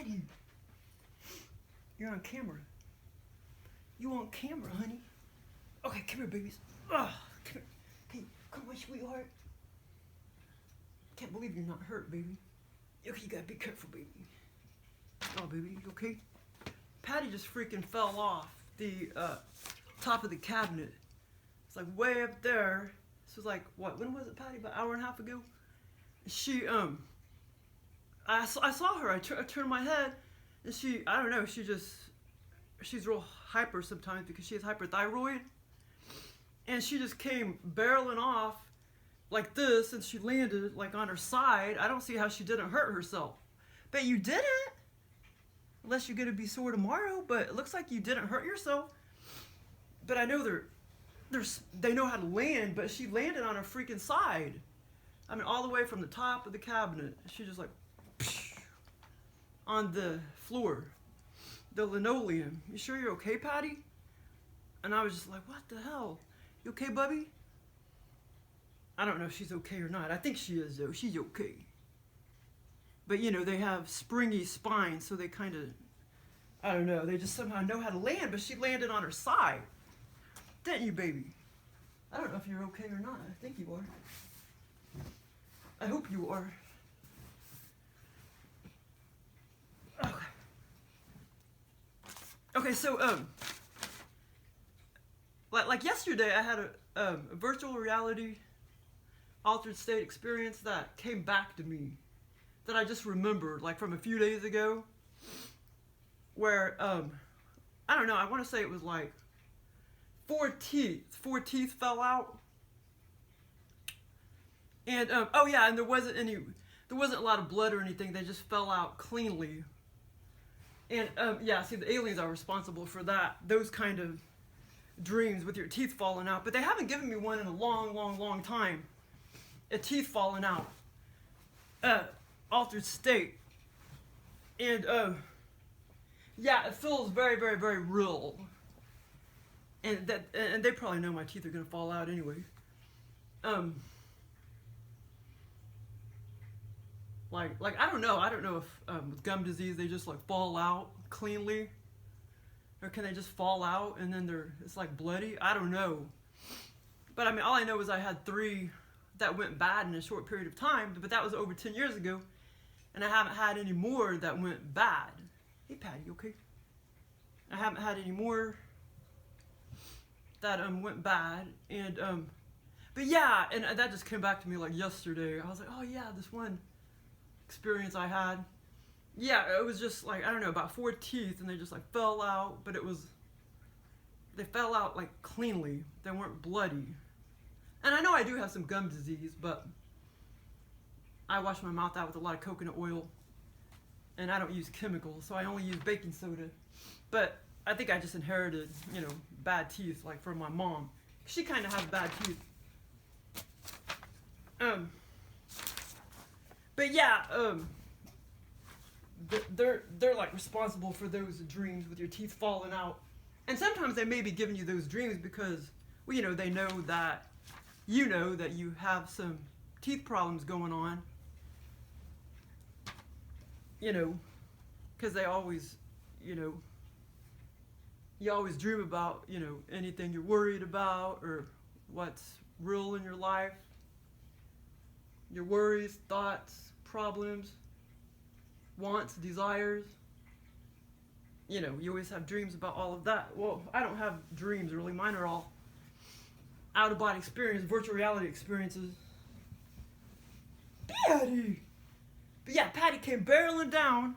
Patty. You're on camera. You on camera, honey. Okay, come here, babies. Come here. Okay, come on, sweetheart. Can't believe you're not hurt, baby. Okay, you gotta be careful, baby. Oh, baby, you okay? Patty just freaking fell off the top of the cabinet. It's like way up there. This was like, what, when was it, Patty? About an hour and a half ago? She, I saw her. I turned my head, and she, I don't know, she's real hyper sometimes because she has hyperthyroid. And she just came barreling off like this, and she landed like on her side. I don't see how she didn't hurt herself. But you didn't, unless you're gonna be sore tomorrow. But it looks like you didn't hurt yourself. But I know they know how to land, but she landed on her freaking side. I mean, all the way from the top of the cabinet. She just like on the floor, the linoleum. You sure you're okay, Patty? And I was just like, what the hell? You okay, Bubby? I don't know if she's okay or not. I think she is, though. She's okay. But, you know, they have springy spines, so they kind of, I don't know, they just somehow know how to land, but she landed on her side. Didn't you, baby? I don't know if you're okay or not. I think you are. I hope you are. Okay. Okay, so, like yesterday, I had a virtual reality altered state experience that came back to me, that I just remembered, like from a few days ago, where, I don't know, I want to say it was like four teeth fell out. And, oh yeah, and there wasn't a lot of blood or anything, they just fell out cleanly. And, yeah, see, the aliens are responsible for that, those kind of dreams with your teeth falling out. But they haven't given me one in a long time. A teeth falling out. Altered state. And, yeah, it feels very real. And they probably know my teeth are gonna fall out anyway. Like I don't know if with gum disease they just like fall out cleanly, or can they just fall out and then it's like bloody? I don't know. But I mean, all I know is I had 3 that went bad in a short period of time, but that was over 10 years ago, and I haven't had any more that went bad. Hey Patty, you okay? I haven't had any more that went bad, and but yeah, and that just came back to me like yesterday. I was like, oh yeah, this one experience I had. Yeah, it was just like, I don't know, about 4 teeth, and they just like fell out, but they fell out like cleanly. They weren't bloody. And I know I do have some gum disease, but I wash my mouth out with a lot of coconut oil, and I don't use chemicals, so I only use baking soda. But I think I just inherited, you know, bad teeth, like from my mom. She kind of has bad teeth. But yeah, they're like responsible for those dreams with your teeth falling out. And sometimes they may be giving you those dreams because, well, you know, they know that you have some teeth problems going on. You know, because they always, you know, you always dream about, you know, anything you're worried about or what's real in your life. Your worries, thoughts, problems, wants, desires. You know, you always have dreams about all of that. Well, I don't have dreams really. Mine are all out-of-body experience, virtual reality experiences. Patty! But yeah, Patty came barreling down.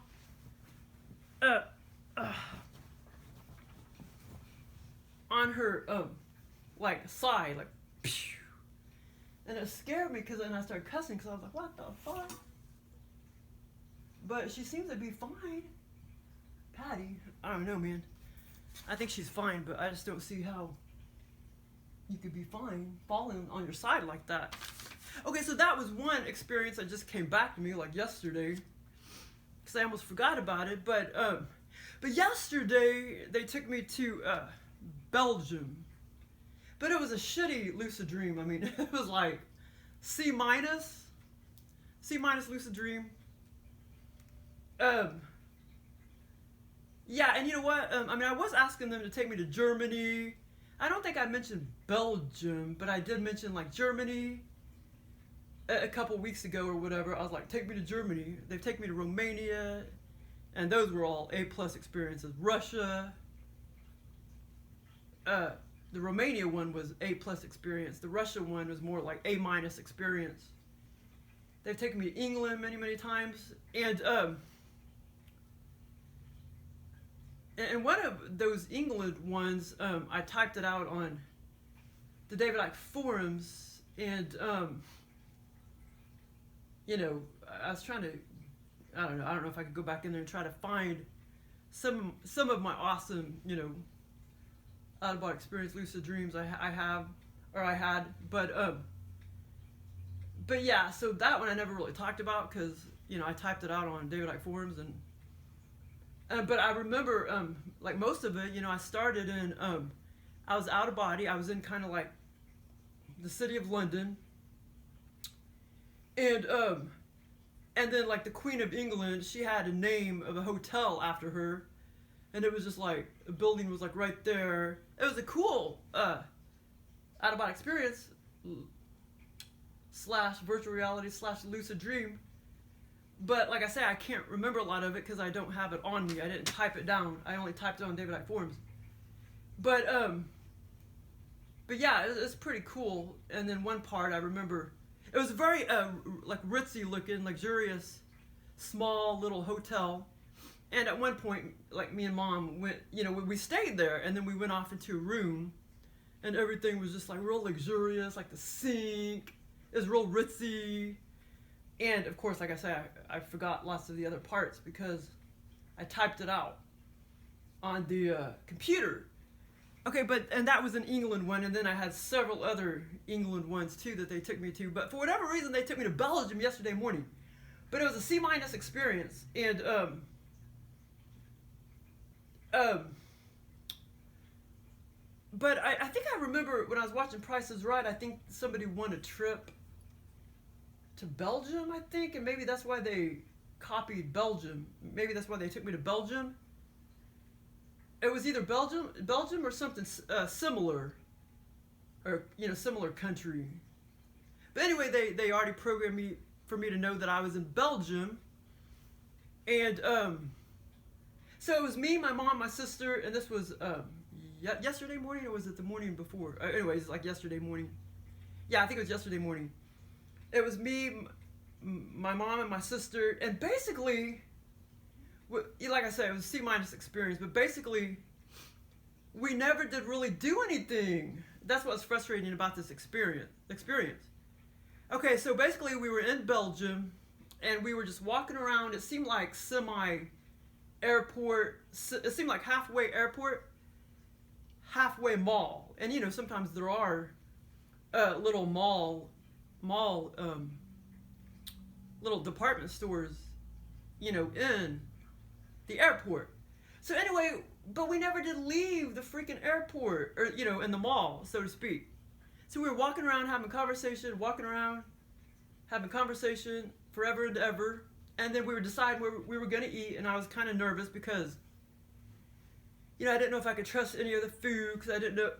On her, like, side, like, phew. And it scared me because then I started cussing because I was like, what the fuck? But she seems to be fine. Patty, I don't know, man. I think she's fine, but I just don't see how you could be fine falling on your side like that. Okay, so that was one experience that just came back to me like yesterday because I almost forgot about it. But yesterday they took me to Belgium. But it was a shitty lucid dream. I mean, it was like C minus lucid dream. Yeah, and you know what? I mean, I was asking them to take me to Germany. I don't think I mentioned Belgium, but I did mention like Germany a couple weeks ago or whatever. I was like, take me to Germany. They've taken me to Romania, and those were all A+ experiences. Russia, the Romania one was A+ experience. The Russia one was more like A- experience. They've taken me to England many, many times, and one of those England ones, I typed it out on the David Icke forums, and you know, I was trying to, I don't know if I could go back in there and try to find some of my awesome, you know, out of body experience, lucid dreams I had, but yeah, so that one I never really talked about because, you know, I typed it out on David Icke forums, and but I remember like most of it, you know, I started in I was out of body. I was in kind of like the city of London, and then like the Queen of England, she had a name of a hotel after her, and it was just like a building was like right there. It was a cool out of body experience / virtual reality / lucid dream. But like I say, I can't remember a lot of it because I don't have it on me. I didn't type it down. I only typed it on David Icke forums. But yeah, it's pretty cool. And then one part I remember, it was very like ritzy looking, luxurious, small little hotel. And at one point, like me and Mom went, you know, we stayed there, and then we went off into a room, and everything was just like real luxurious, like the sink. It was real ritzy. And of course, like I said, I forgot lots of the other parts because I typed it out on the computer. Okay, and that was an England one, and then I had several other England ones too that they took me to. But for whatever reason, they took me to Belgium yesterday morning. But it was a C- experience, and but I think I remember when I was watching Price is Right, I think somebody won a trip to Belgium, I think, and maybe that's why they copied Belgium. Maybe that's why they took me to Belgium. It was either Belgium or something similar, or, you know, similar country. But anyway, they already programmed me for me to know that I was in Belgium, and so it was me, my mom, my sister, and this was yesterday morning, or was it the morning before? Anyways, like yesterday morning. Yeah, I think it was yesterday morning. It was me, my mom, and my sister, and basically, like I said, it was a C- experience, but basically, we never did really do anything. That's what's frustrating about this experience. Okay, so basically, we were in Belgium, and we were just walking around. It seemed like semi-airport. It seemed like halfway airport, halfway mall. And, you know, sometimes there are little mall little department stores, you know, in the airport. So anyway, but we never did leave the freaking airport, or, you know, in the mall, so to speak. So we were walking around having conversation forever and ever, and then we were deciding where we were going to eat, and I was kind of nervous because, you know, I didn't know if I could trust any of the food because I didn't know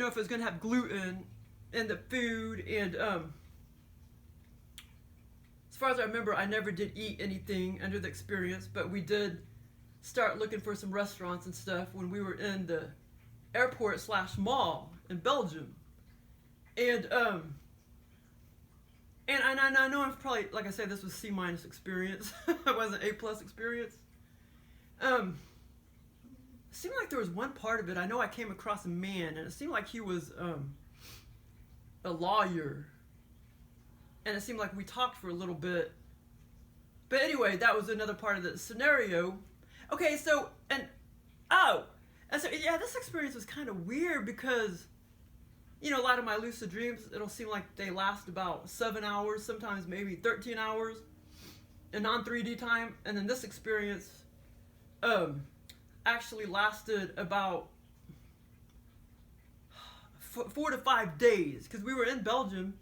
if it was going to have gluten in the food, and as far as I remember, I never did eat anything under the experience, but we did start looking for some restaurants and stuff when we were in the airport / mall in Belgium. And I know I'm probably, like I said, this was C- experience. It wasn't A+ experience. It seemed like there was one part of it, I know I came across a man, and it seemed like he was a lawyer. And it seemed like we talked for a little bit. But anyway, that was another part of the scenario. Okay, so, yeah, this experience was kind of weird because, you know, a lot of my lucid dreams, it'll seem like they last about 7 hours, sometimes maybe 13 hours in non-3D time. And then this experience actually lasted about 4 to 5 days, because we were in Belgium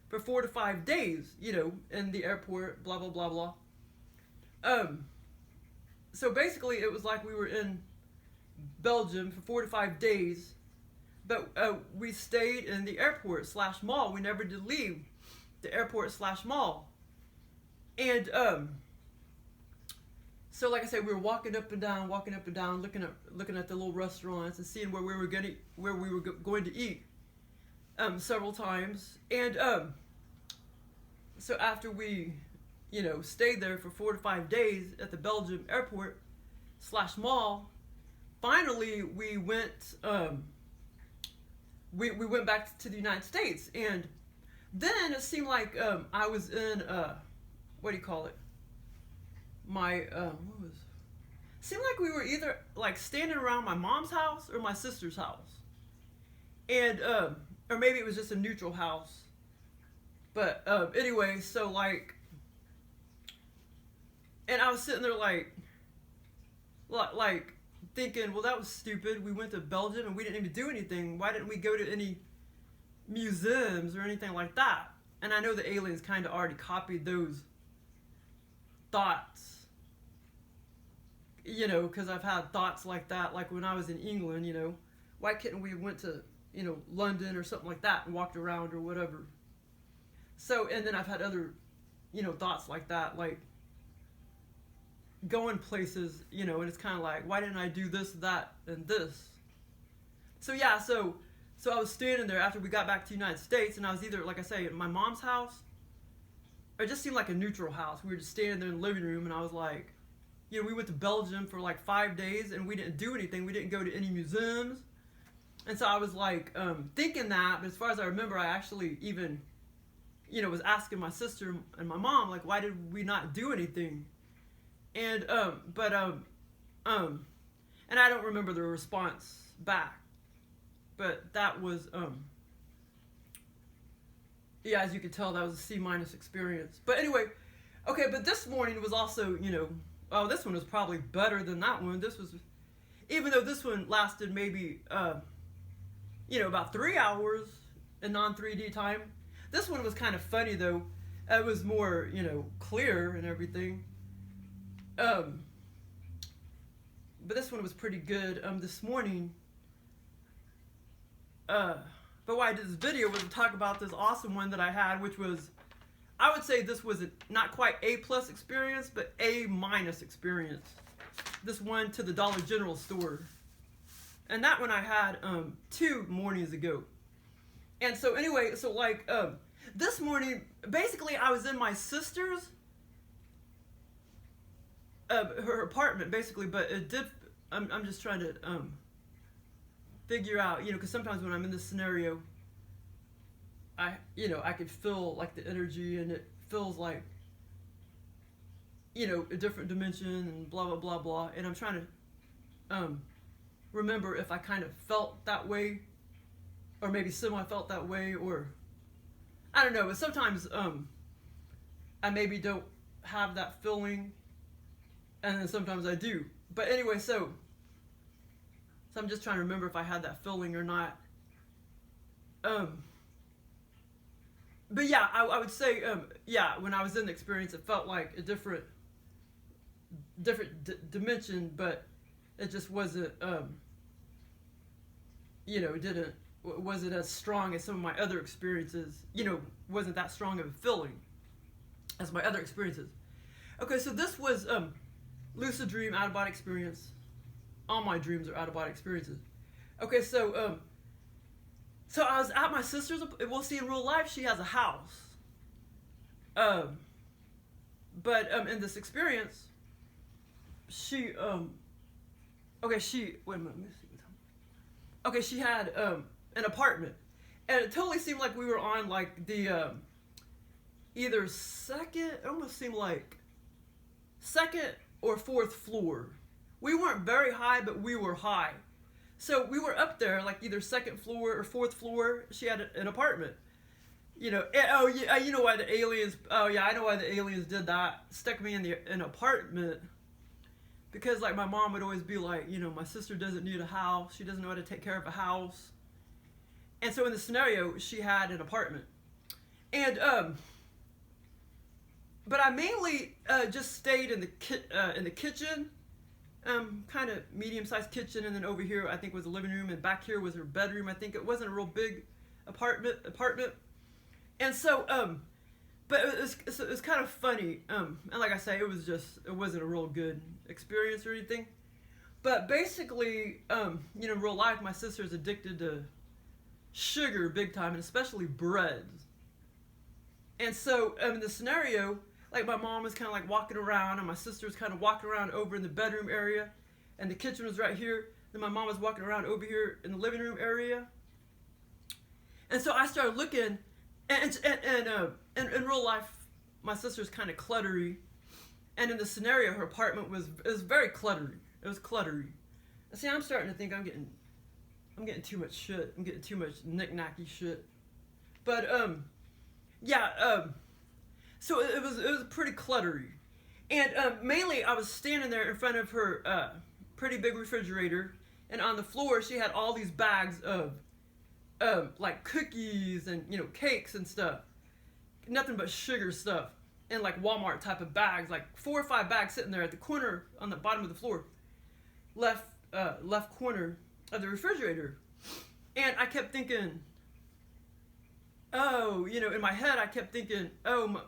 for 4 to 5 days, you know, in the airport, blah, blah, blah, blah. So basically, it was like we were in Belgium for 4 to 5 days, but we stayed in the airport / mall. We never did leave the airport / mall. And so like I said, we were walking up and down, looking at the little restaurants and seeing where we were going to eat several times. And so after we, stayed there for 4 to 5 days at the Belgium airport / mall, finally we went we went back to the United States. And then it seemed like I was in what do you call it? Seemed like we were either like standing around my mom's house or my sister's house, and or maybe it was just a neutral house. But anyway, so like, and I was sitting there like thinking, well, that was stupid. We went to Belgium and we didn't even do anything. Why didn't we go to any museums or anything like that? And I know the aliens kind of already copied those thoughts, because I've had thoughts like that, like when I was in England, why couldn't we went to, London or something like that and walked around or whatever. So, and then I've had other, thoughts like that, like going places, and it's kind of like, why didn't I do this, that, and this? So yeah, so I was standing there after we got back to the United States, and I was either, like I say, at my mom's house, or it just seemed like a neutral house. We were just standing there in the living room, and I was like, we went to Belgium for like 5 days, and we didn't do anything. We didn't go to any museums. And so I was like thinking that, but as far as I remember, I actually even, was asking my sister and my mom, like, why did we not do anything? And, and I don't remember the response back, but that was, yeah, as you could tell, that was a C- experience. But anyway, okay, but this morning was also, oh, this one was probably better than that one. This was, even though this one lasted maybe, about 3 hours in non-3D time. This one was kind of funny though. It was more, clear and everything. But this one was pretty good. This morning, but why I did this video was to talk about this awesome one that I had, which was, I would say this was not quite A+ experience, but A- experience. This one to the Dollar General store. And that one I had 2 mornings ago. And so anyway, so like this morning, basically I was in my sister's her apartment basically, but it did, I'm just trying to figure out, because sometimes when I'm in this scenario, I could feel like the energy, and it feels like, a different dimension and blah, blah, blah, blah. And I'm trying to remember if I kind of felt that way, or maybe semi felt that way, or I don't know. But sometimes I maybe don't have that feeling, and then sometimes I do. But anyway, so I'm just trying to remember if I had that feeling or not. But yeah, I would say, yeah, when I was in the experience, it felt like a different dimension, but it just wasn't, it wasn't as strong as some of my other experiences, wasn't that strong of a feeling as my other experiences. Okay, so this was lucid dream, out-of-body experience. All my dreams are out-of-body experiences. Okay, so I was at my sister's. We'll see in real life, she has a house. But in this experience, she wait a minute, let me see. Okay, she had an apartment, and it totally seemed like we were on like the either second, it almost seemed like second or fourth floor. We weren't very high, but we were high. So we were up there, like either second floor or fourth floor. She had an apartment. You know why the aliens, oh yeah, I know why the aliens did that. Stuck me in an apartment. Because like my mom would always be like, my sister doesn't need a house. She doesn't know how to take care of a house. And so in the scenario, she had an apartment. And, but I mainly just stayed in the kitchen. kind of medium-sized kitchen, and then over here I think was the living room, and back here was her bedroom. I think it wasn't a real big apartment, and so but it was kind of funny, and like I say, it wasn't a real good experience or anything. But basically, you know, in real life, my sister's addicted to sugar big time, and especially breads. And so in the scenario, like my mom was kind of like walking around, and my sister was kind of walking around over in the bedroom area, and the kitchen was right here. Then my mom was walking around over here in the living room area. And so I started looking, and in real life, my sister's kind of cluttery, and in the scenario, her apartment was very cluttery. It was cluttery. And see, I'm starting to think I'm getting too much shit. I'm getting too much knick-knacky shit. But yeah. So it was pretty cluttery, and mainly I was standing there in front of her pretty big refrigerator, and on the floor she had all these bags of like cookies and, you know, cakes and stuff, nothing but sugar stuff, and like Walmart type of bags, like 4 or 5 bags sitting there at the corner on the bottom of the floor, left corner of the refrigerator. And I kept thinking, oh, you know, in my head I kept thinking, oh,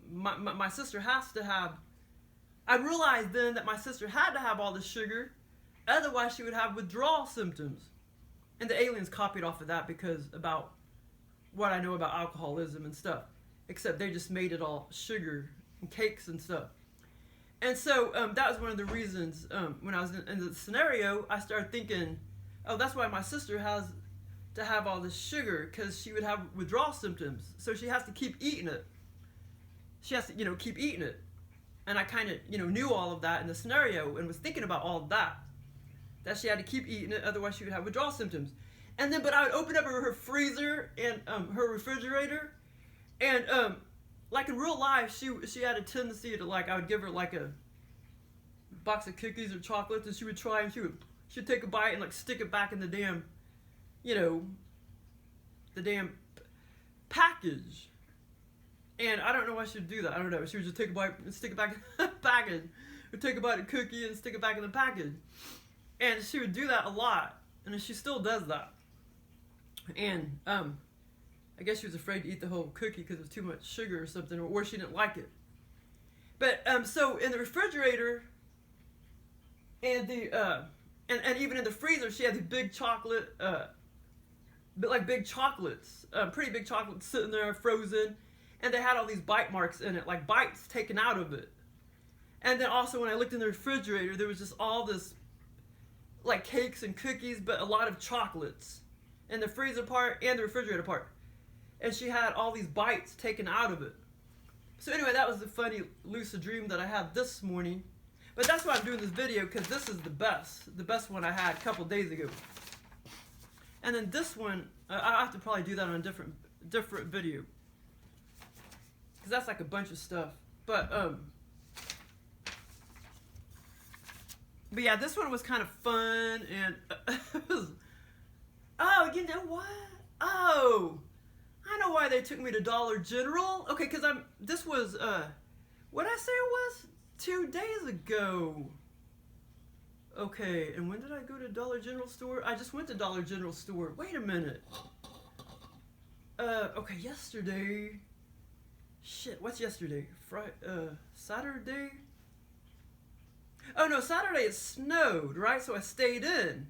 my sister has to have, I realized then that my sister had to have all the sugar, otherwise she would have withdrawal symptoms. And the aliens copied off of that, because about what I know about alcoholism and stuff, except they just made it all sugar and cakes and stuff. And so that was one of the reasons when I was in the scenario, I started thinking, oh, that's why my sister has to have all this sugar, because she would have withdrawal symptoms. So she has to keep eating it. She has to, you know, keep eating it. And I kind of, you know, knew all of that in the scenario and was thinking about all of that. That she had to keep eating it, otherwise she would have withdrawal symptoms. And then, but I would open up her freezer and her refrigerator, and like in real life, she had a tendency to, like, I would give her like a box of cookies or chocolates, and she would try, and she'd take a bite and like stick it back in the damn, you know, the damn package. And I don't know why she'd do that. I don't know. She would just take a bite and stick it back in the package, or take a bite of cookie and stick it back in the package. And she would do that a lot, and she still does that. And I guess she was afraid to eat the whole cookie because it was too much sugar or something, or she didn't like it. But so in the refrigerator and the and even in the freezer, she had the big chocolate, like big chocolates, pretty big chocolates sitting there frozen, and they had all these bite marks in it, like bites taken out of it. And then also when I looked in the refrigerator, there was just all this, like, cakes and cookies, but a lot of chocolates in the freezer part and the refrigerator part. And she had all these bites taken out of it. So anyway, that was the funny lucid dream that I had this morning. But that's why I'm doing this video, because this is the best one I had a couple days ago. And then this one, I have to probably do that on a different video, because that's like a bunch of stuff. But yeah, this one was kind of fun, and oh, you know what? Oh, I know why they took me to Dollar General. Okay, because this was, what did I say it was? 2 days ago. Okay, and when did I go to Dollar General store? I just went to Dollar General store. Wait a minute. Okay, yesterday. Shit, what's yesterday? Saturday? Oh no, Saturday it snowed, right? So I stayed in.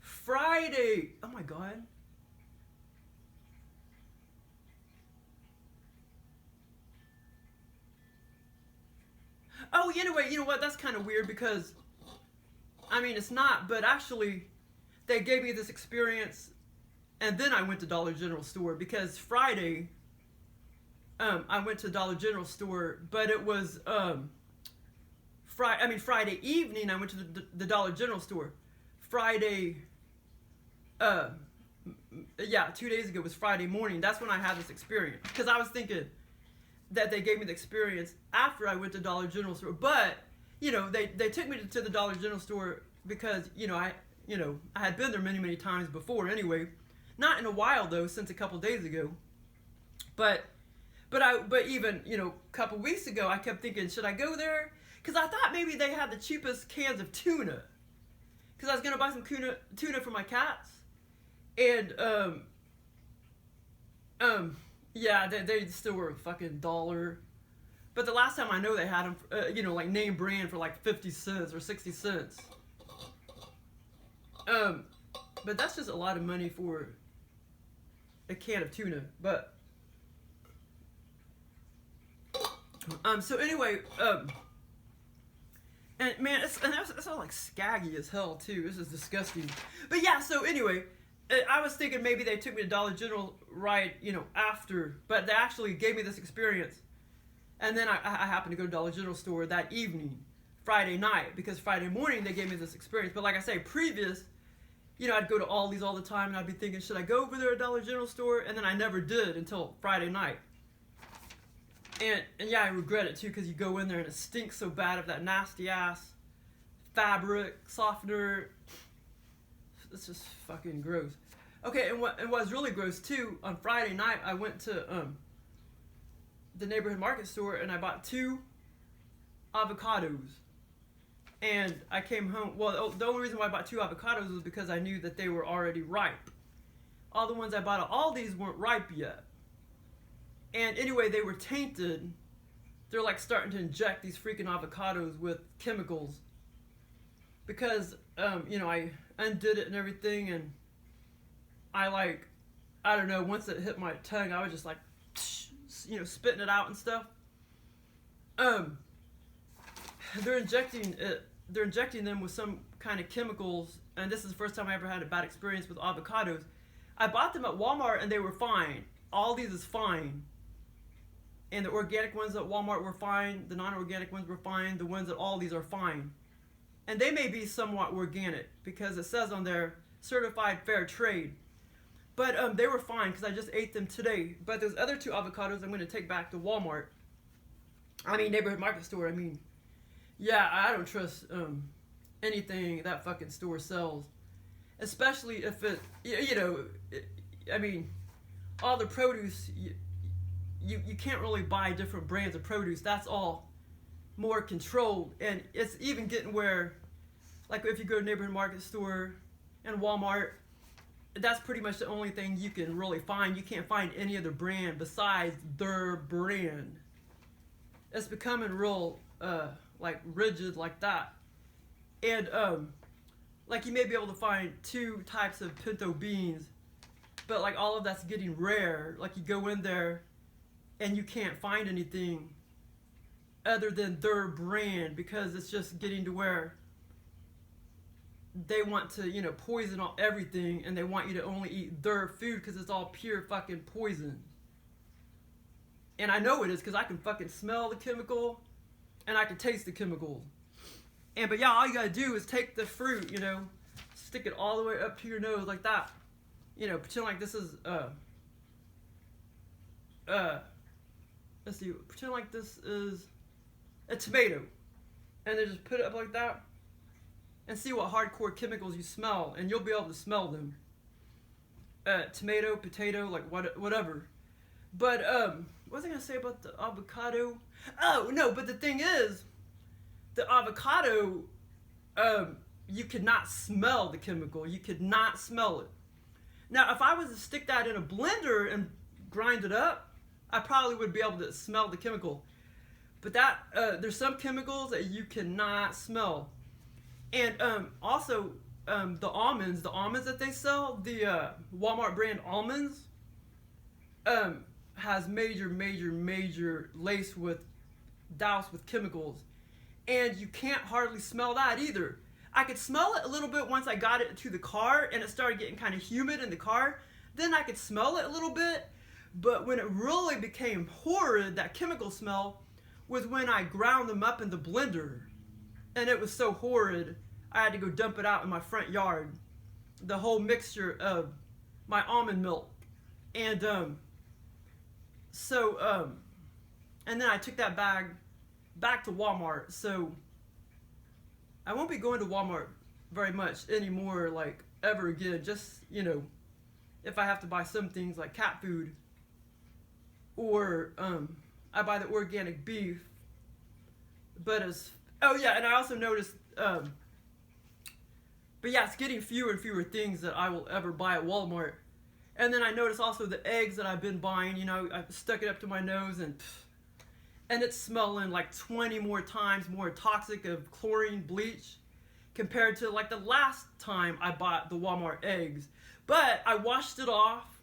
Friday, oh my God. Oh, anyway, you know what? That's kind of weird, because, I mean, it's not, but actually, they gave me this experience, and then I went to Dollar General store, because Friday, I went to Dollar General store, but it was, Friday evening, I went to the Dollar General store. Friday, yeah, 2 days ago was Friday morning. That's when I had this experience, because I was thinking that they gave me the experience after I went to Dollar General store. But, you know, they took me to the Dollar General store because, I had been there many times before anyway. Not in a while though, since a couple days ago. But even, a couple weeks ago, I kept thinking, should I go there? because I thought maybe they had the cheapest cans of tuna. Because I was going to buy some tuna for my cats. And, yeah, they still were a fucking $1. But the last time I know they had them, you know, like name brand for like 50 cents or 60 cents. But that's just a lot of money for a can of tuna. But, so anyway, and man, it's all like scaggy as hell too. This is disgusting. But yeah, so anyway, I was thinking maybe they took me to Dollar General right, you know, after, but they actually gave me this experience. And then I happened to go to Dollar General store that evening, Friday night, because Friday morning they gave me this experience. But like I say, previous, you know, I'd go to Aldi's all the time, and I'd be thinking, should I go over there to Dollar General store? And then I never did until Friday night. And yeah, I regret it too, because you go in there and it stinks so bad of that nasty ass fabric softener. It's just fucking gross. Okay, and what was really gross too, on Friday night I went to the neighborhood market store and I bought 2 avocados. And I came home, well, the only reason why I bought 2 avocados was because I knew that they were already ripe. All the ones I bought at Aldi's weren't ripe yet. And anyway, they were tainted. They're like starting to inject these freaking avocados with chemicals. Because, you know, I undid it and everything, and I don't know, once it hit my tongue, I was just like, you know, spitting it out and stuff. They're injecting them with some kind of chemicals, and this is the first time I ever had a bad experience with avocados. I bought them at Walmart and they were fine. Aldi's is fine. And the organic ones at Walmart were fine. The non-organic ones were fine. The ones at Aldi's are fine. And they may be somewhat organic because it says on there, certified fair trade. But they were fine because I just ate them today. But those other 2 avocados I'm going to take back to Walmart. I mean, neighborhood market store. I mean, yeah, I don't trust anything that fucking store sells. Especially if it, you know, I mean, all the produce, you can't really buy different brands of produce. That's all more controlled. And it's even getting where, like if you go to neighborhood market store and Walmart, that's pretty much the only thing you can really find. You can't find any other brand besides their brand. It's becoming real, like rigid like that. And, like you may be able to find 2 types of pinto beans, but like all of that's getting rare. Like you go in there and you can't find anything other than their brand because it's just getting to where they want to, you know, poison everything, and they want you to only eat their food because it's all pure fucking poison. And I know it is because I can fucking smell the chemical and I can taste the chemicals. And but yeah, all you gotta do is take the fruit, you know, stick it all the way up to your nose like that. You know, pretend like this is let's see, pretend like this is a tomato, and then just put it up like that and see what hardcore chemicals you smell, and you'll be able to smell them. Tomato, potato, like whatever. But what was I gonna say about the avocado? Oh no, but the thing is, the avocado, you could not smell the chemical. You could not smell it. Now, if I was to stick that in a blender and grind it up, I probably would be able to smell the chemical. But that there's some chemicals that you cannot smell. And also the almonds that they sell, the Walmart brand almonds, has major laced with, doused with chemicals. And you can't hardly smell that either. I could smell it a little bit once I got it to the car and it started getting kind of humid in the car. Then I could smell it a little bit. But when it really became horrid, that chemical smell, was when I ground them up in the blender. And it was so horrid, I had to go dump it out in my front yard. The whole mixture of my almond milk. And and then I took that bag back to Walmart. So I won't be going to Walmart very much anymore, like ever again. Just, you know, if I have to buy some things like cat food, or I buy the organic beef. But as Oh yeah, and I also noticed, but yeah, it's getting fewer and fewer things that I will ever buy at Walmart. And then I noticed also the eggs that I've been buying, you know, I stuck it up to my nose and it's smelling like 20 more times more toxic of chlorine bleach compared to like the last time I bought the Walmart eggs. But I washed it off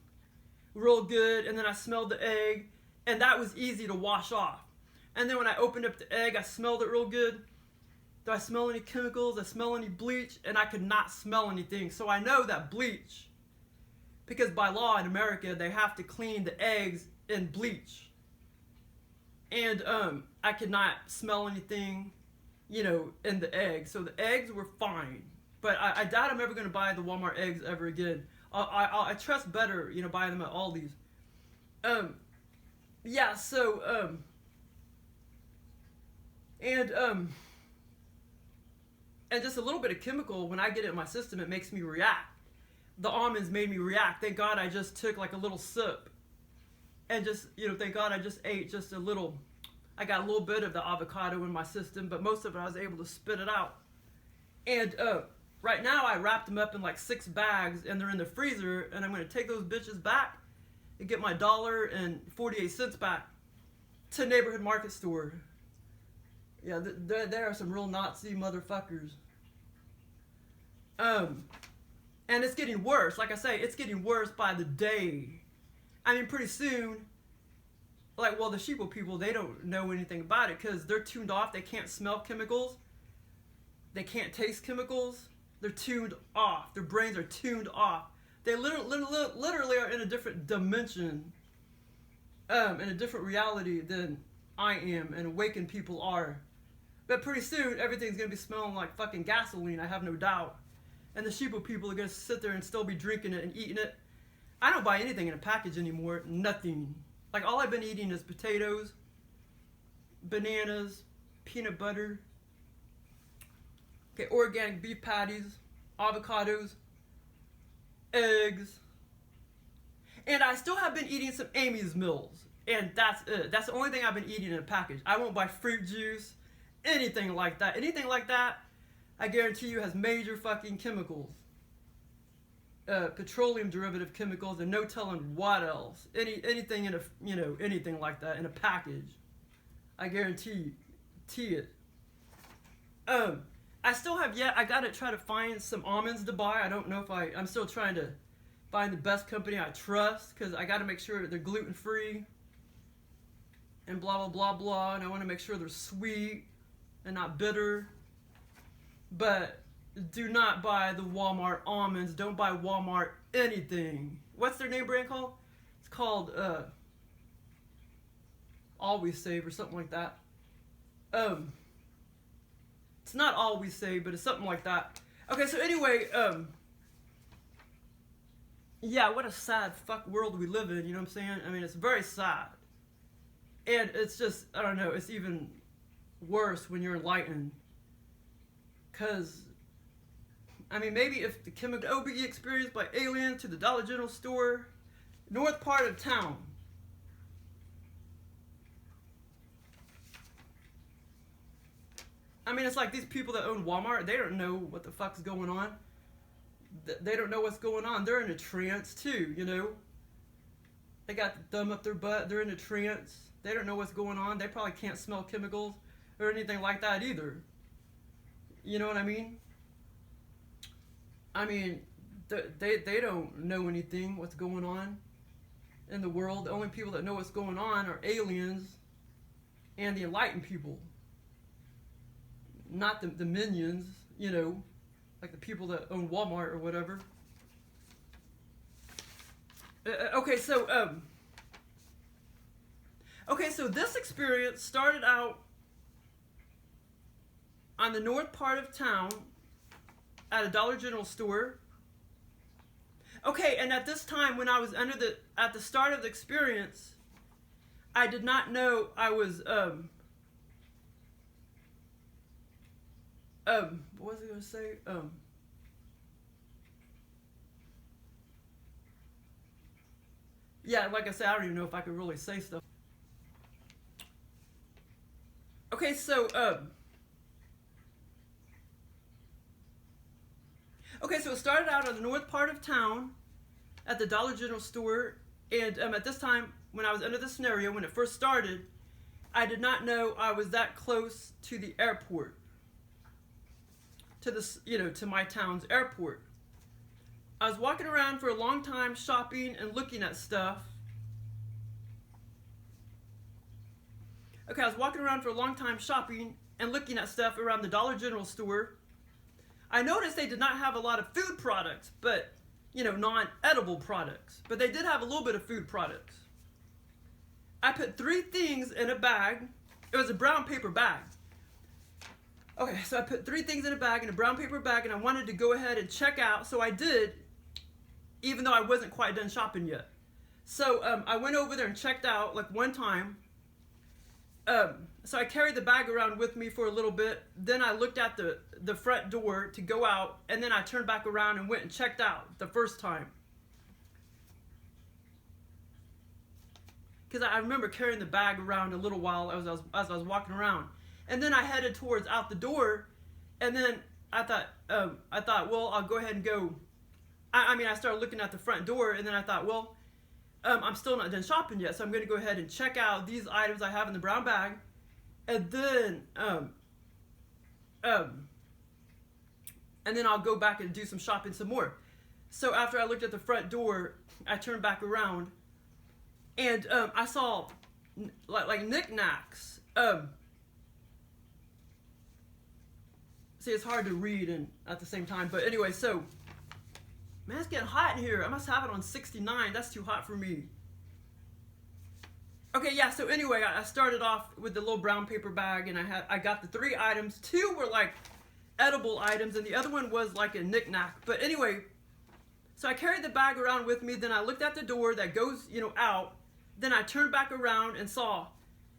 real good, and then I smelled the egg, and that was easy to wash off. And then when I opened up the egg, I smelled it real good. Do I smell any chemicals? Do I smell any bleach? And I could not smell anything. So I know that bleach, because by law in America, they have to clean the eggs in bleach. And I could not smell anything, you know, in the eggs. So the eggs were fine. But I doubt I'm ever going to buy the Walmart eggs ever again. I trust better, you know, buying them at Aldi's. Yeah, so, and just a little bit of chemical, when I get it in my system, it makes me react. The almonds made me react. Thank God I just took like a little sip. And just, you know, thank God I just ate just a little. I got a little bit of the avocado in my system, but most of it I was able to spit it out. And right now I wrapped them up in like 6 bags, and they're in the freezer, and I'm going to take those bitches back and get my $1.48 back to the neighborhood market store. Yeah, there are some real Nazi motherfuckers. And it's getting worse. Like I say, it's getting worse by the day. I mean, pretty soon, like, well, the sheeple people, they don't know anything about it because they're tuned off. They can't smell chemicals. They can't taste chemicals. They're tuned off. Their brains are tuned off. They literally are in a different dimension, in a different reality than I am and awakened people are. But pretty soon, everything's going to be smelling like fucking gasoline, I have no doubt. And the sheeple people are going to sit there and still be drinking it and eating it. I don't buy anything in a package anymore. Nothing. Like, all I've been eating is potatoes, bananas, peanut butter, okay, organic beef patties, avocados, eggs. And I still have been eating some Amy's Mills. And that's it. That's the only thing I've been eating in a package. I won't buy fruit juice, anything like that. Anything like that, I guarantee you, has major fucking chemicals. Petroleum derivative chemicals, and no telling what else. Anything in a, you know, anything like that in a package. I guarantee it. I still have yet. I gotta try to find some almonds to buy. I don't know if I'm still trying to find the best company I trust, because I gotta make sure they're gluten free. And blah blah blah blah. And I want to make sure they're sweet and not bitter. But do not buy the Walmart almonds. Don't buy Walmart anything. What's their name brand called? It's called Always Save or something like that. It's not Always Save, but it's something like that. Okay, so anyway, yeah, what a sad fuck world we live in, you know what I'm saying? I mean, it's very sad. And it's just, I don't know, it's even worse when you're enlightened. Because, I mean, maybe if the chemical OBE experience by alien to the Dollar General store, north part of town. I mean, it's like these people that own Walmart, they don't know what the fuck's going on. They don't know what's going on. They're in a trance too, you know. They got the thumb up their butt. They're in a trance. They don't know what's going on. They probably can't smell chemicals or anything like that either. You know what I mean? I mean, they don't know anything what's going on in the world. The only people that know what's going on are aliens and the enlightened people. Not the minions, you know, like the people that own Walmart or whatever. Okay, so this experience started out on the north part of town at a Dollar General store. Okay, and at this time when I was at the start of the experience, I did not know I was what was I going to say? Yeah, like I said, I don't even know if I could really say stuff. Okay, so, Okay, so it started out in the north part of town at the Dollar General store. And at this time, when I was under the scenario, when it first started, I did not know I was that close to the airport. To this, to my town's airport. I was walking around for a long time shopping and looking at stuff. Okay, I was walking around for a long time shopping and looking at stuff around the Dollar General store. I noticed they did not have a lot of food products, but, non-edible products. But they did have a little bit of food products. I put 3 things in a bag. It was a brown paper bag. Okay, so I put 3 things in a bag, in a brown paper bag, and I wanted to go ahead and check out, so I did, even though I wasn't quite done shopping yet. So I went over there and checked out, like, one time. So I carried the bag around with me for a little bit, then I looked at the front door to go out, and then I turned back around and went and checked out the first time. Because I remember carrying the bag around a little while as I was walking around. And then I headed towards out the door, and then I thought, well, I'll go ahead and go. I started looking at the front door, and then I thought, well, I'm still not done shopping yet, so I'm going to go ahead and check out these items I have in the brown bag, and then I'll go back and do some shopping some more. So after I looked at the front door, I turned back around, and I saw like knickknacks. See, it's hard to read and at the same time, but anyway, so, man, it's getting hot in here. I must have it on 69. That's too hot for me. Okay, yeah, so anyway, I started off with the little brown paper bag, and I got the 3 items. 2 were like edible items, and the other one was like a knickknack. But anyway, so I carried the bag around with me, then I looked at the door that goes, out. Then I turned back around and saw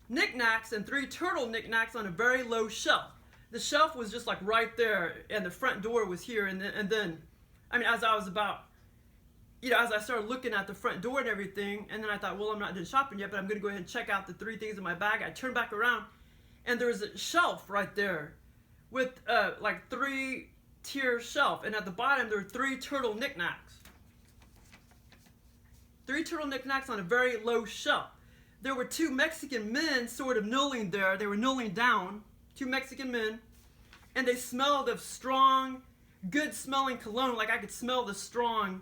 knickknacks and 3 turtle knickknacks on a very low shelf. The shelf was just like right there, and the front door was here, and then, as I was about, as I started looking at the front door and everything, and then I thought, well, I'm not done shopping yet, but I'm going to go ahead and check out the 3 things in my bag. I turned back around, and there was a shelf right there with like 3-tier shelf, and at the bottom there were 3 turtle knickknacks. 3 turtle knickknacks on a very low shelf. There were 2 Mexican men sort of kneeling there. They were kneeling down. 2 Mexican men, and they smelled of strong, good smelling cologne. Like I could smell the strong,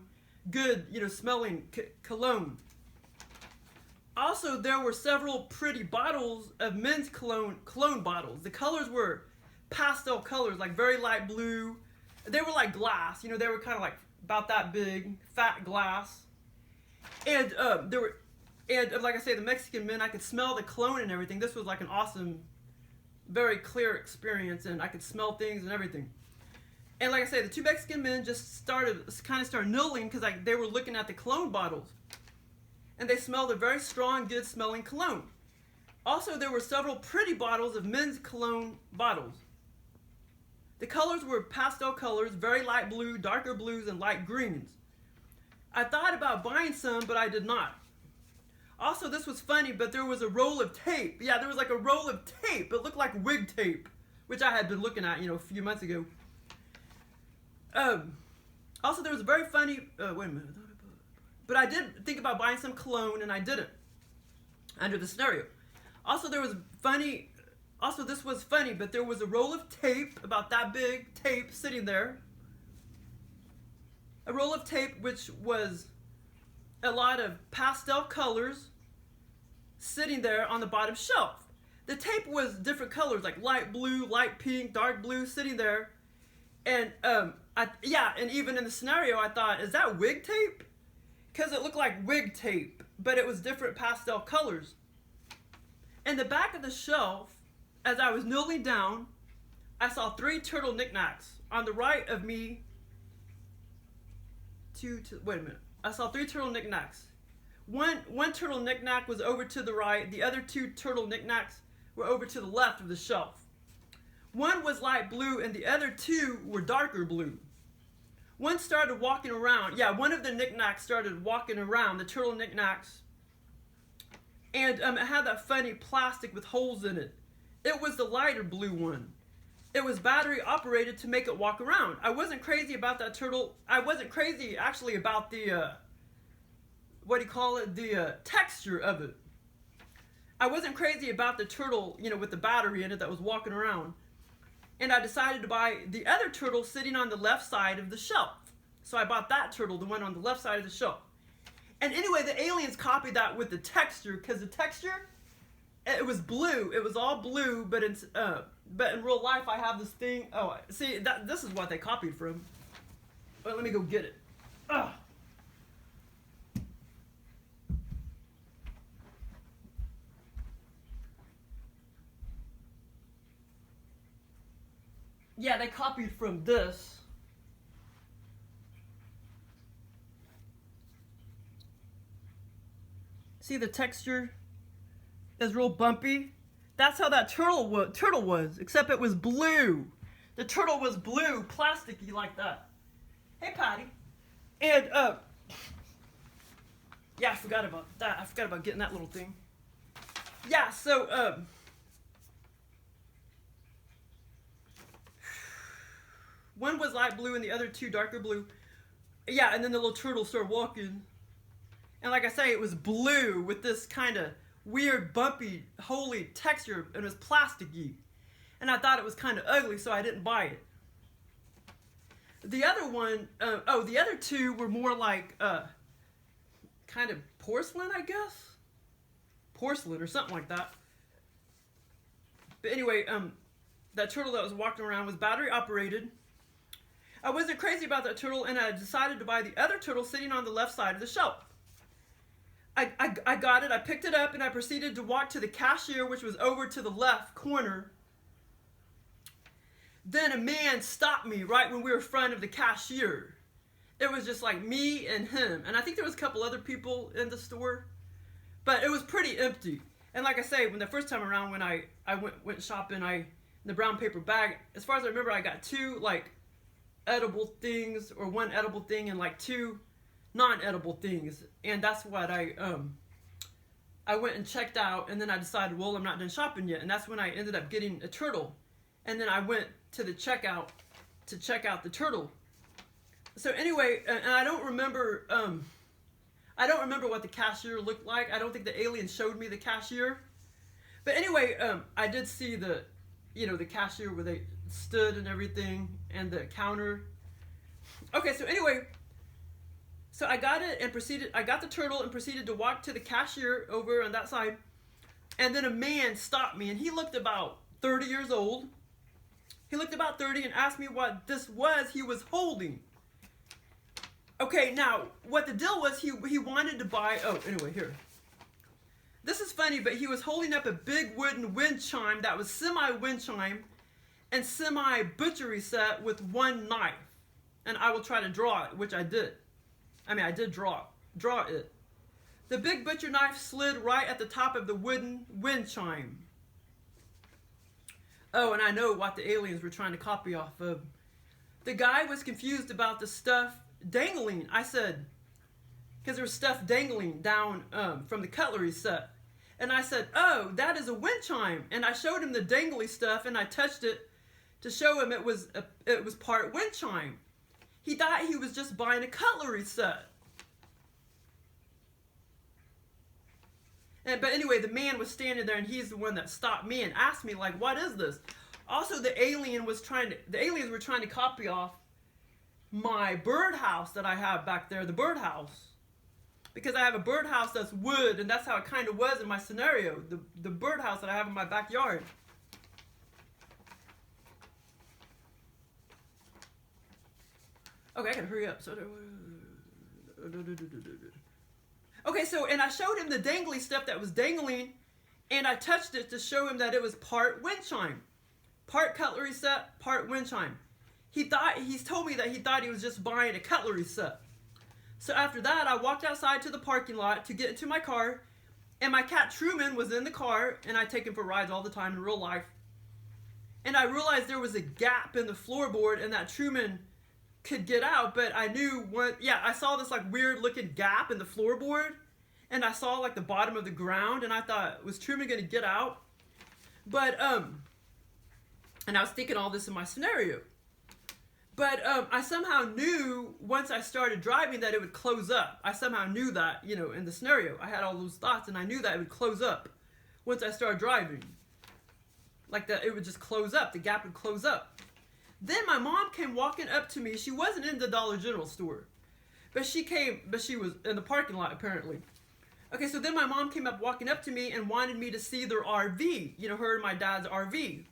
good, smelling cologne. Also, there were several pretty bottles of men's cologne bottles. The colors were pastel colors, like very light blue. They were like glass, they were kind of like about that big, fat glass. And like I say, the Mexican men, I could smell the cologne and everything. This was like an awesome, very clear experience, and I could smell things and everything. And like I say, the 2 Mexican men just started kneeling because they were looking at the cologne bottles, and they smelled a very strong, good smelling cologne. Also, there were several pretty bottles of men's cologne bottles. The colors were pastel colors, very light blue, darker blues, and light greens. I thought about buying some, but I did not. Also, this was funny, but there was a roll of tape. Yeah, there was like a roll of tape. It looked like wig tape, which I had been looking at, a few months ago. Also, there was a very funny, wait a minute. But I did think about buying some cologne, and I didn't, under the scenario. Also, this was funny, but there was a roll of tape, about that big tape, sitting there. A roll of tape, which was a lot of pastel colors sitting there on the bottom shelf. The tape was different colors, like light blue, light pink, dark blue, sitting there. And and even in the scenario, I thought, is that wig tape? Because it looked like wig tape, but it was different pastel colors. In the back of the shelf, as I was kneeling down, I saw 3 turtle knickknacks. On the right of me, wait a minute. I saw 3 turtle knickknacks. One turtle knickknack was over to the right. The other 2 turtle knickknacks were over to the left of the shelf. One was light blue, and the other 2 were darker blue. One started walking around. Yeah, one of the knickknacks started walking around, the turtle knickknacks. And it had that funny plastic with holes in it. It was the lighter blue one. it was battery operated to make it walk around. I wasn't crazy about that turtle. I wasn't crazy actually about the, what do you call it? The texture of it. I wasn't crazy about the turtle, you know, with the battery in it that was walking around. And I decided to buy the other turtle sitting on the left side of the shelf. So I bought that turtle, the one on the left side of the shelf. And anyway, the aliens copied that with the texture, because the texture, it was blue. It was all blue, but in real life, I have this thing. Oh, see, this is what they copied from. Well, let me go get it. Ugh. Yeah, they copied from this. See the texture is real bumpy. That's how that turtle was, except it was blue. The turtle was blue, plasticky like that. Hey, Patty. And yeah, I forgot about that. I forgot about getting that little thing. Yeah, so one was light blue and the other two darker blue. Yeah, and then the little turtle started walking. And like I say, it was blue with this kind of weird, bumpy, holy texture, and it was plasticky. And I thought it was kind of ugly, so I didn't buy it. The other one, the other two were more like kind of porcelain, I guess? Porcelain or something like that. But anyway, that turtle that was walking around was battery operated. I wasn't crazy about that turtle, and I decided to buy the other turtle sitting on the left side of the shelf. I got it, I picked it up, and I proceeded to walk to the cashier, which was over to the left corner. Then a man stopped me right when we were in front of the cashier. It was just like me and him. And I think there was a couple other people in the store. But it was pretty empty. And like I say, when the first time around when I went shopping, in the brown paper bag, as far as I remember, I got two like edible things, or one edible thing and like two non-edible things. And that's what I went and checked out, and then I decided, well, I'm not done shopping yet. And that's when I ended up getting a turtle. And then I went to the checkout to check out the turtle. So anyway, and I don't remember what the cashier looked like. I don't think the alien showed me the cashier. But anyway, I did see the cashier where they stood and everything, and the counter. Okay, so anyway, so I got it and I got the turtle and proceeded to walk to the cashier over on that side. And then a man stopped me, and he looked about 30 years old. He looked about 30 and asked me what this was he was holding. Okay, now, what the deal was, he wanted to buy, anyway, here. This is funny, but he was holding up a big wooden wind chime that was semi-wind chime and semi-butchery set with one knife. And I will try to draw it, which I did. I did draw it. The big butcher knife slid right at the top of the wooden wind chime. Oh, and I know what the aliens were trying to copy off of. The guy was confused about the stuff dangling. I said, because there was stuff dangling down from the cutlery set. And I said, oh, that is a wind chime. And I showed him the dangly stuff, and I touched it to show him it was part wind chime. He thought he was just buying a cutlery set. But anyway, the man was standing there, and he's the one that stopped me and asked me, like, what is this? Also, the aliens were trying to copy off my birdhouse that I have back there, the birdhouse. Because I have a birdhouse that's wood, and that's how it kind of was in my scenario, the birdhouse that I have in my backyard. Okay, I gotta hurry up. Okay, so, and I showed him the dangly stuff that was dangling, and I touched it to show him that it was part wind chime. Part cutlery set, part wind chime. He's told me that he thought he was just buying a cutlery set. So after that, I walked outside to the parking lot to get into my car, and my cat Truman was in the car, and I take him for rides all the time in real life. And I realized there was a gap in the floorboard and that Truman could get out, but I knew I saw this like weird looking gap in the floorboard, and I saw like the bottom of the ground, and I thought, was Truman gonna get out? But And I was thinking all this in my scenario. But I somehow knew once I started driving that it would close up. I somehow knew that, you know, in the scenario. I had all those thoughts and I knew that it would close up once I started driving. Like that, it would just close up. The gap would close up. Then my mom came walking up to me. She wasn't in the Dollar General store. But she was in the parking lot apparently. Okay, so then my mom came up walking up to me and wanted me to see their RV. You know, her and my dad's RV.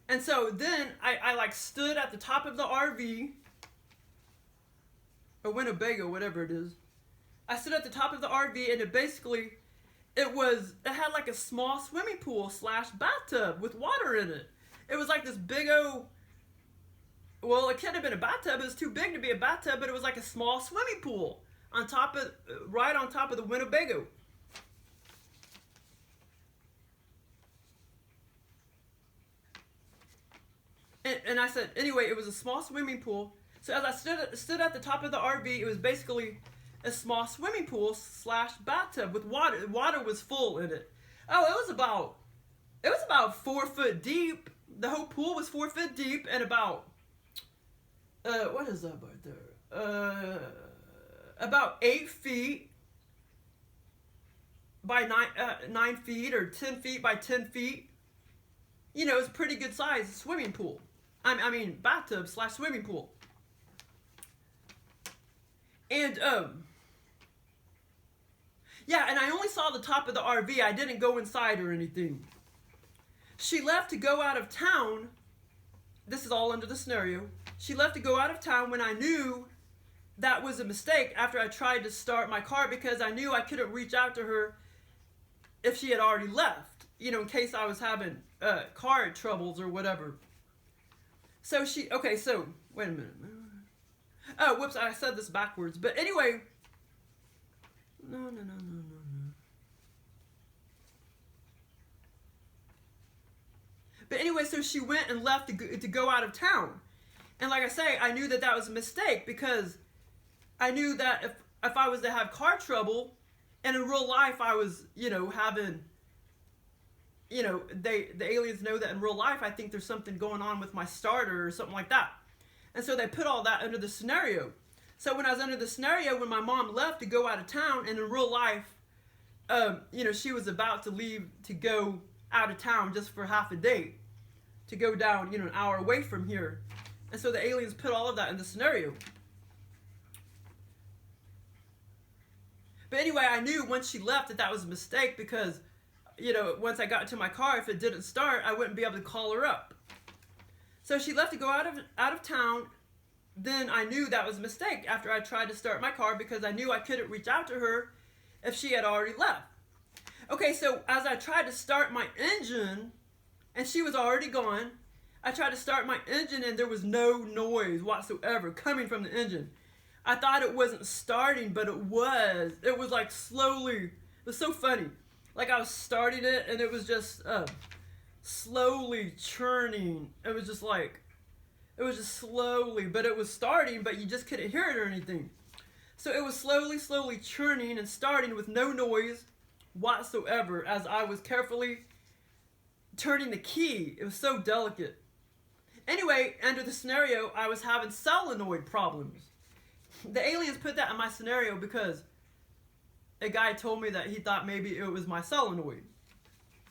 And so then I like stood at the top of the RV, or Winnebago, whatever it is. I stood at the top of the RV and it had like a small swimming pool / bathtub with water in it. It was like this big old, well, it could have been a bathtub. It was too big to be a bathtub, but it was like a small swimming pool right on top of the Winnebago. And I said, anyway, it was a small swimming pool. So as I stood at the top of the RV, it was basically a small swimming pool / bathtub with water. The water was full in it. Oh, it was about 4 foot deep. The whole pool was 4 foot deep and about, what is that right there? About 8 feet by 9 feet or 10 feet by 10 feet. You know, it's a pretty good size swimming pool. I mean, bathtub / swimming pool. And, yeah, and I only saw the top of the RV. I didn't go inside or anything. She left to go out of town. This is all under the scenario. She left to go out of town when I knew that was a mistake after I tried to start my car because I knew I couldn't reach out to her if she had already left. You know, in case I was having car troubles or whatever. So wait a minute. Oh, whoops, I said this backwards. But anyway, no. But anyway, so she went and left to go out of town. And like I say, I knew that was a mistake because I knew that if I was to have car trouble, and in real life I was, you know, having... You know, the aliens know that in real life I think there's something going on with my starter or something like that. And so they put all that under the scenario. So when I was under the scenario, when my mom left to go out of town, and in real life, you know, she was about to leave to go out of town just for half a day, to go down, you know, an hour away from here. And so the aliens put all of that in the scenario. But anyway, I knew once she left that was a mistake because... You know, once I got into my car, if it didn't start, I wouldn't be able to call her up. So she left to go out of town. Then I knew that was a mistake after I tried to start my car because I knew I couldn't reach out to her if she had already left. Okay, so as I tried to start my engine, and she was already gone, I tried to start my engine and there was no noise whatsoever coming from the engine. I thought it wasn't starting, but it was. It was like slowly. It was so funny. Like I was starting it and it was just slowly churning. It was just slowly, but it was starting, but you just couldn't hear it or anything. So it was slowly churning and starting with no noise whatsoever as I was carefully turning the key. It was so delicate. Anyway, under the scenario, I was having solenoid problems. The aliens put that in my scenario because a guy told me that he thought maybe it was my solenoid.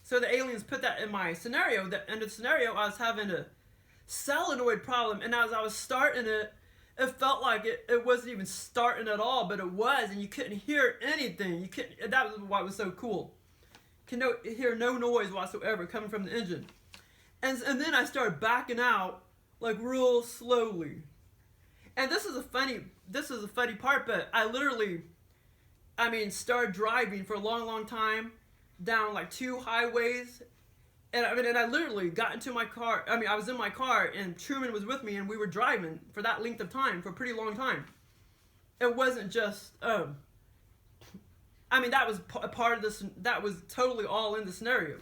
So the aliens put that in my scenario. That in the scenario, I was having a solenoid problem, and as I was starting it, it felt like it wasn't even starting at all, but it was, and you couldn't hear anything. You couldn't. That was what was so cool. Hear no noise whatsoever coming from the engine, and then I started backing out like real slowly. And this is a funny part, but I literally. Started driving for a long time down like 2 highways. And I literally got into my car. I was in my car and Truman was with me and we were driving for that length of time, for a pretty long time. It wasn't just, that was a part of this, that was totally all in the scenario.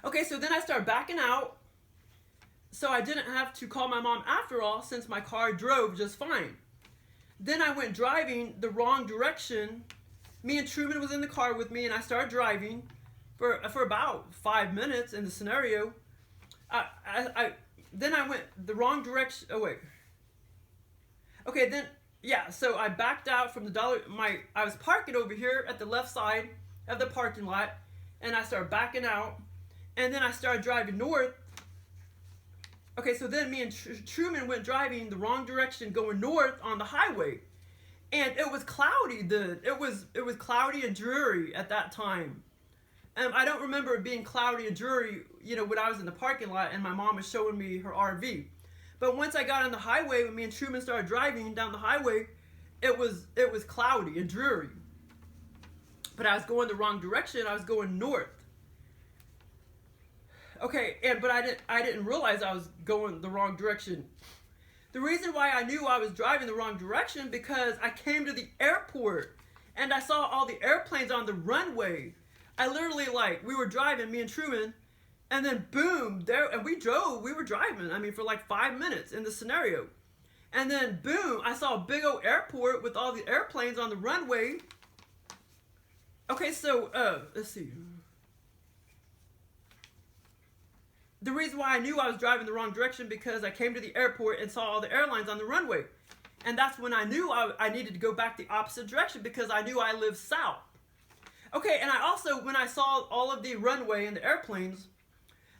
Okay, so then I started backing out. So I didn't have to call my mom after all since my car drove just fine. Then I went driving the wrong direction. Me and Truman was in the car with me, and I started driving for about 5 minutes in the scenario. Then I went the wrong direction. Oh wait. Okay, then yeah. So I backed out from the dollar. I was parking over here at the left side of the parking lot, and I started backing out, and then I started driving north. Okay, so then me and Truman went driving the wrong direction, going north on the highway, and it was cloudy. It was cloudy and dreary at that time. I don't remember it being cloudy and dreary, when I was in the parking lot and my mom was showing me her RV. But once I got on the highway, when me and Truman started driving down the highway, it was cloudy and dreary. But I was going the wrong direction. I was going north. Okay, but I didn't realize I was going the wrong direction. The reason why I knew I was driving the wrong direction because I came to the airport and I saw all the airplanes on the runway. I literally, we were driving, me and Truman, and then boom, there, and we were driving, for like 5 minutes in the scenario. And then boom, I saw a big old airport with all the airplanes on the runway. Okay, so, let's see. The reason why I knew I was driving the wrong direction because I came to the airport and saw all the airlines on the runway. And that's when I knew I needed to go back the opposite direction because I knew I lived south. Okay, and I also, when I saw all of the runway and the airplanes,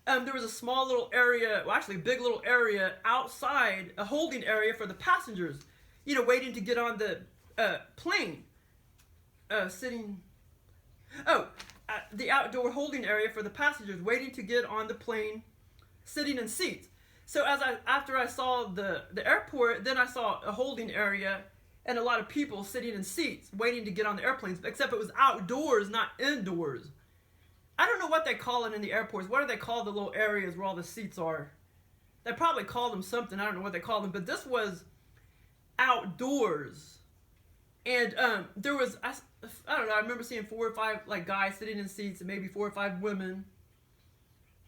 there was a small little area, well actually a big little area outside, a holding area for the passengers, waiting to get on the plane, the outdoor holding area for the passengers waiting to get on the plane, sitting in seats. So after I saw the airport, then I saw a holding area and a lot of people sitting in seats waiting to get on the airplanes, except it was outdoors, not indoors. I don't know what they call it in the airports. What do they call the little areas where all the seats are? They probably call them something. I don't know what they call them, but this was outdoors. And there was, I don't know, I remember seeing 4 or 5 guys sitting in seats and maybe 4 or 5 women.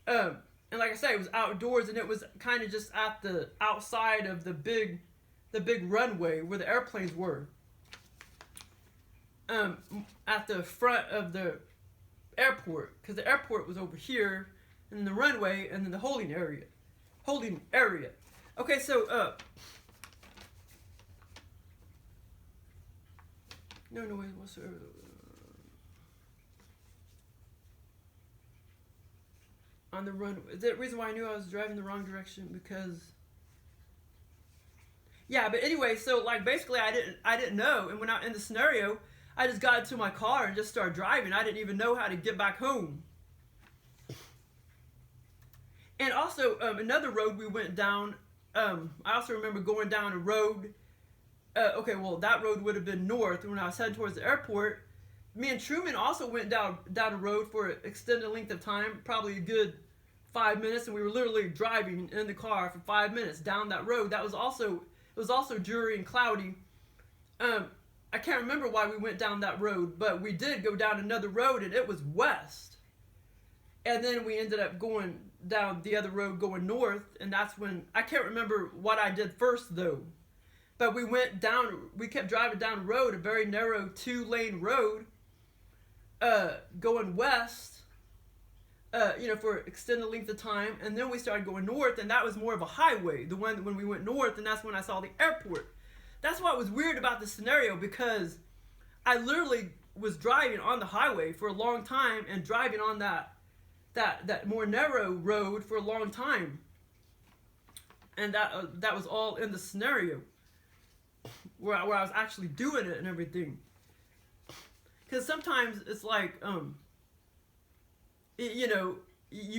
And like I said, it was outdoors and it was kind of just at the outside of the big runway where the airplanes were. At the front of the airport, because the airport was over here, and then the runway, and then the holding area. Okay, so no noise whatsoever. On the runway. The reason why I knew I was driving the wrong direction because. Yeah, but anyway, so basically I didn't know, and when I in the scenario, I just got into my car and just started driving. I didn't even know how to get back home. And also another road we went down. I also remember going down a road. Okay, well that road would have been north when I was heading towards the airport. Me and Truman also went down a road for an extended length of time, probably a good 5 minutes, and we were literally driving in the car for 5 minutes down that road. It was also dreary and cloudy. I can't remember why we went down that road, but we did go down another road, and it was west. And then we ended up going down the other road going north, and that's when, I can't remember what I did first though. But we kept driving down the road, a very narrow 2-lane road, going west, for an extended length of time, and then we started going north, and that was more of a highway, the one when we went north, and that's when I saw the airport. That's what was weird about the scenario, because I literally was driving on the highway for a long time, and driving on that more narrow road for a long time, and that was all in the scenario, where I was actually doing it and everything. Because sometimes it's you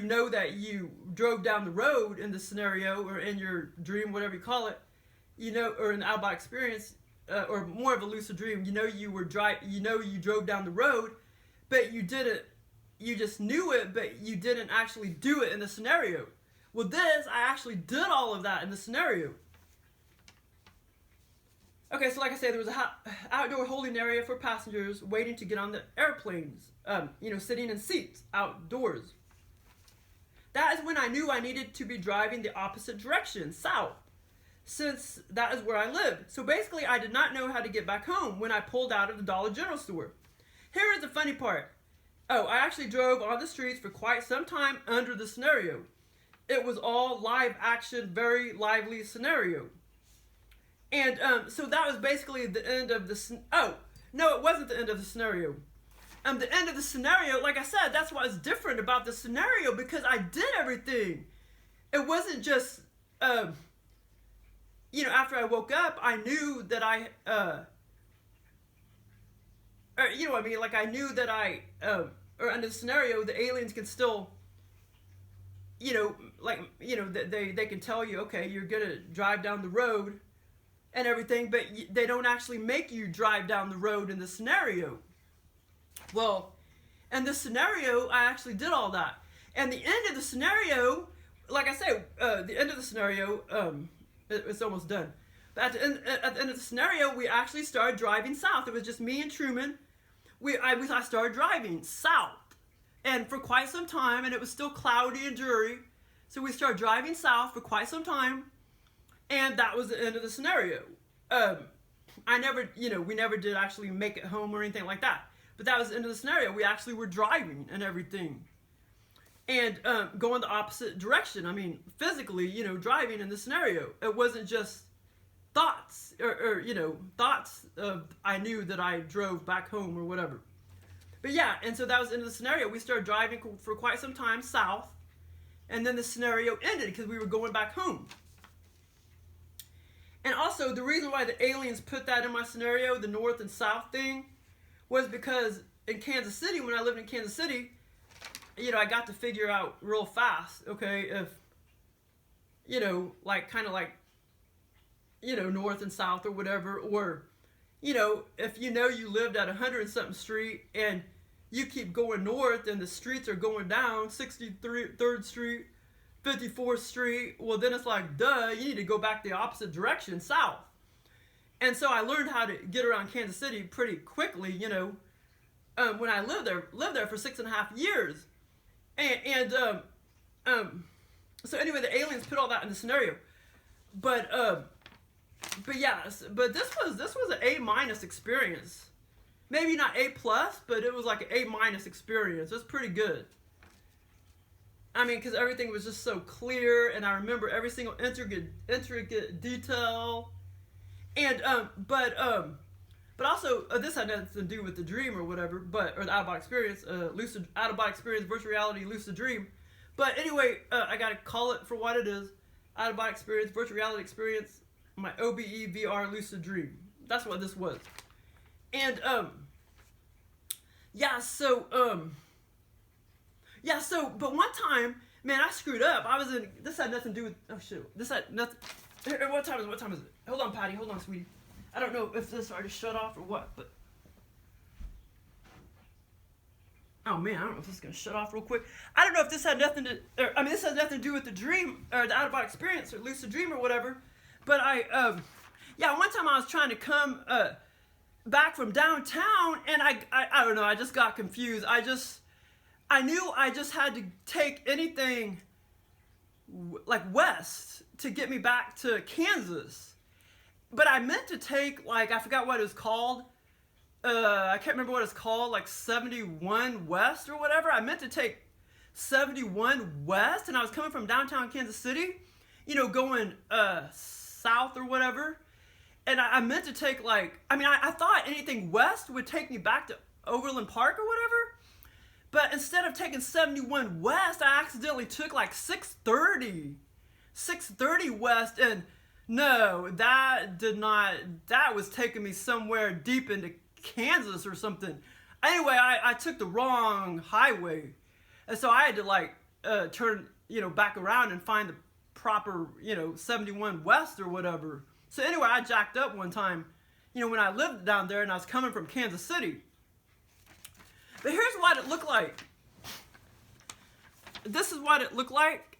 know that you drove down the road in the scenario or in your dream, whatever you call it, or in the out-of-body experience, or more of a lucid dream. You drove down the road, but you just knew it, but you didn't actually do it in the scenario. Well, I actually did all of that in the scenario. Okay, so like I said, there was a outdoor holding area for passengers waiting to get on the airplanes, sitting in seats outdoors. That is when I knew I needed to be driving the opposite direction, south, since that is where I lived. So basically, I did not know how to get back home when I pulled out of the Dollar General store. Here is the funny part. I actually drove on the streets for quite some time under the scenario. it was all live action, very lively scenario. And so that was basically the end of the... Oh, no, it wasn't the end of the scenario. The end of the scenario, like I said, that's what's different about the scenario, because I did everything. It wasn't just, you know, after I woke up, I knew that I, or, you know what I mean? Like, I knew that or under the scenario, the aliens can still, you know, like, you know, they can tell you, okay, you're going to drive down the road and everything, but they don't actually make you drive down the road in the scenario. Well, in this scenario, I actually did all that. And the end of the scenario, like I say, the end of the scenario, it's almost done. But at the end of the scenario, we actually started driving south. It was just me and Truman. I started driving south. And for quite some time, and it was still cloudy and dreary. So we started driving south for quite some time. And that was the end of the scenario. I never, you know, we never did actually make it home or anything like that. But that was the end of the scenario. We actually were driving and everything. And going the opposite direction. I mean, physically, you know, driving in the scenario. It wasn't just thoughts, or you know, thoughts of I knew that I drove back home or whatever. But yeah, and so that was the end of the scenario. We started driving for quite some time south. And then the scenario ended because we were going back home. And also, the reason why the aliens put that in my scenario, the north and south thing, was because in Kansas City, when I lived in Kansas City, you know, I got to figure out real fast, okay, if, you know, like, kind of like, you know, north and south or whatever, or, you know, if you know you lived at 100-something street and you keep going north and the streets are going down, 63rd Street, 54th Street, well, then it's like, duh, you need to go back the opposite direction, south. And so I learned how to get around Kansas City pretty quickly, you know, when I lived there for 6.5 years. And so anyway, the aliens put all that in the scenario. But yeah, but this was an A- experience. Maybe not A+, but it was like an A- experience. It was pretty good. I mean, because everything was just so clear, and I remember every single intricate detail. And but also this had nothing to do with the dream or whatever, or the out-of-body experience, out-of-body experience, virtual reality, lucid dream. But anyway, I gotta call it for what it is: out-of-body experience, virtual reality experience, my OBE Vr lucid dream. That's what this was. And yeah, so but one time, man, I screwed up. This had nothing to do with, oh shit, this had nothing. What time is it? Hold on, Patty. Hold on, sweetie. I don't know if this already shut off or what, but... Oh, man, I don't know if this is going to shut off real quick. I don't know if this had nothing to... this has nothing to do with the dream, or the out-of-body experience, or lucid dream, or whatever. But yeah, one time I was trying to come back from downtown, and I don't know, I just got confused. I knew I just had to take anything, like, west to get me back to Kansas. But I meant to take, like, I forgot what it was called. I can't remember what it's called, like 71 West or whatever. I meant to take 71 West, and I was coming from downtown Kansas City, you know, going south or whatever. And I meant to take, like, I thought anything west would take me back to Overland Park or whatever. But instead of taking 71 West, I accidentally took, like, 630 West, and no, that was taking me somewhere deep into Kansas or something. Anyway, I took the wrong highway, and so I had to, like, turn, you know, back around and find the proper, you know, 71 West or whatever. So anyway, I jacked up one time, you know, when I lived down there and I was coming from Kansas City. But here's what it looked like. This is what it looked like.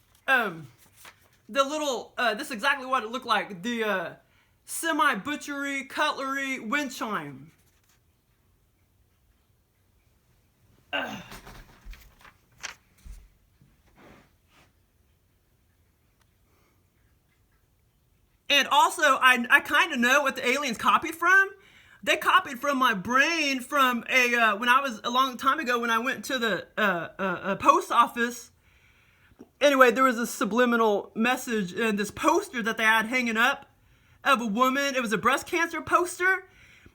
This is exactly what it looked like. The semi-butchery, cutlery, wind chime. And also, I kind of know what the aliens copied from. They copied from my brain from when I was a long time ago when I went to the post office. Anyway, there was a subliminal message in this poster that they had hanging up of a woman. It was a breast cancer poster,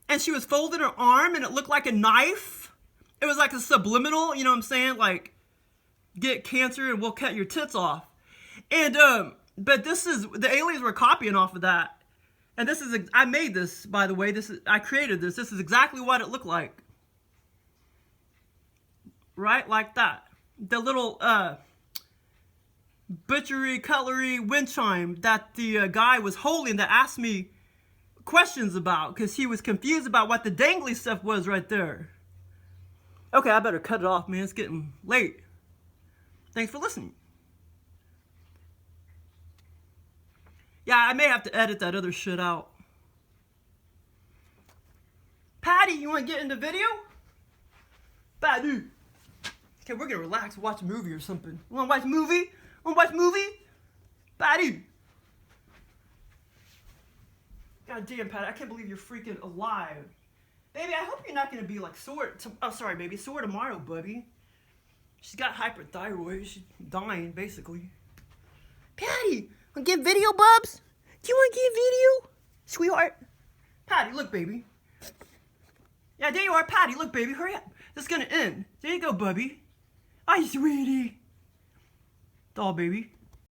and she was folding her arm, and it looked like a knife. It was like a subliminal, you know what I'm saying? Like, get cancer and we'll cut your tits off. And, but this is, the aliens were copying off of that. And this is, I made this, by the way. I created this. This is exactly what it looked like. Right? Like that. The little, butchery, cutlery wind chime that the guy was holding that asked me questions about because he was confused about what the dangly stuff was right there. Okay, I better cut it off, man. It's getting late. Thanks for listening. Yeah, I may have to edit that other shit out. Patty, you want to get in the video? Patty. Okay, we're going to relax, watch a movie or something. You want to watch a movie? Want to watch a movie? Patty. God damn, Patty, I can't believe you're freaking alive. Baby, I hope you're not going to be like sore. Oh, sorry, baby. Sore tomorrow, buddy. She's got hyperthyroid. She's dying, basically. Patty, want to get video, bubs? Do you want to get video? Sweetheart? Patty, look, baby. Yeah, there you are, Patty. Look, baby, hurry up. This is going to end. There you go, bubby. Hi, sweetie. Doll, baby.